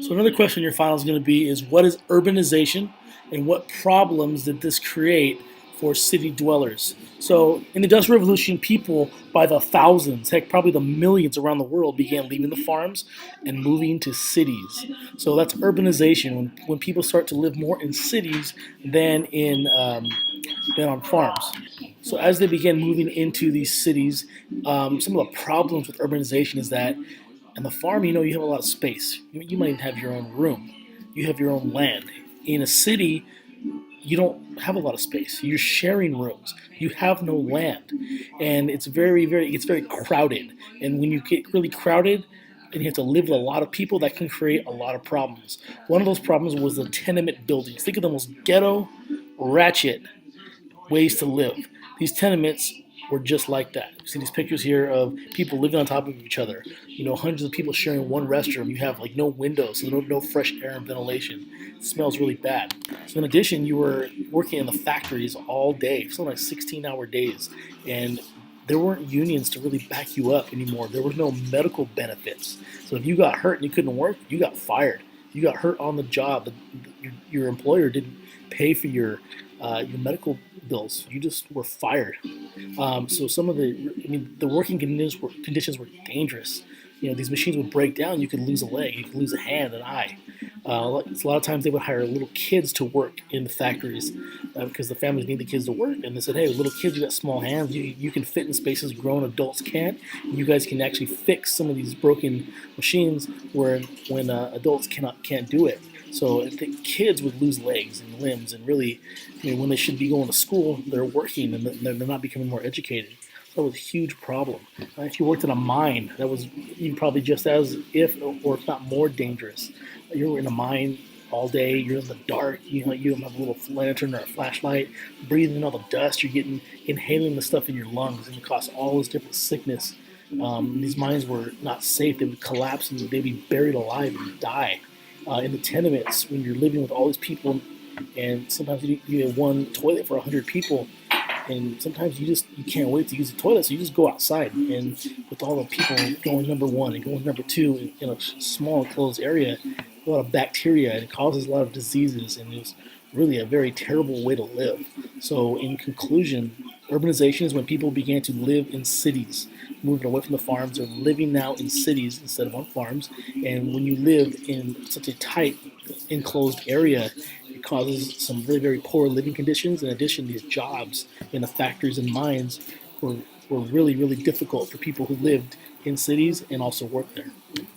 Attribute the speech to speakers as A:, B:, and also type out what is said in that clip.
A: So another question in your final is going to be is what is urbanization and what problems did this create for city dwellers? So in the Industrial Revolution, people by the thousands, heck, probably the millions around the world began leaving the farms and moving to cities. So that's urbanization when people start to live more in cities than than on farms. So as they began moving into these cities, some of the problems with urbanization is that on the farm, you have a lot of space. You might even have your own room. You have your own land. In a city, you don't have a lot of space. You're sharing rooms. You have no land, and it's very crowded. And when you get really crowded, and you have to live with a lot of people, that can create a lot of problems. One of those problems was the tenement buildings. Think of the most ghetto, ratchet ways to live. These tenements were just like that. You see these pictures here of people living on top of each other. Hundreds of people sharing one restroom. You have like no windows, so no fresh air and ventilation. It smells really bad. So in addition, you were working in the factories all day, something like 16-hour days, and there weren't unions to really back you up anymore. There was no medical benefits. So if you got hurt and you couldn't work, you got fired. You got hurt on the job. Your employer didn't pay for your medical bills. You just were fired. So some of the working conditions were dangerous. These machines would break down. You could lose a leg. You could lose a hand, an eye. A lot of times they would hire little kids to work in the factories because the families need the kids to work. And they said, hey, little kids, you got small hands. You can fit in spaces grown adults can't. You guys can actually fix some of these broken machines when adults can't do it. So the kids would lose legs and limbs, and really, when they should be going to school, they're working and they're not becoming more educated. That was a huge problem. If you worked in a mine, that was even probably just as if not more dangerous. You're in a mine all day. You're in the dark. You don't have a little lantern or a flashlight. Breathing in all the dust. You're inhaling the stuff in your lungs, and it causes all this different sickness. These mines were not safe. They would collapse and they'd be buried alive and die. In the tenements, when you're living with all these people, and sometimes you have one toilet for 100 people, and sometimes you can't wait to use the toilet, so you just go outside. And with all the people going number one and going number two in a small enclosed area, a lot of bacteria, and it causes a lot of diseases, and it's really a very terrible way to live. So in conclusion, urbanization is when people began to live in cities, moving away from the farms. They're living now in cities instead of on farms. And when you live in such a tight, enclosed area, it causes some very, very poor living conditions. In addition, these jobs in the factories and mines were really, really difficult for people who lived in cities and also worked there.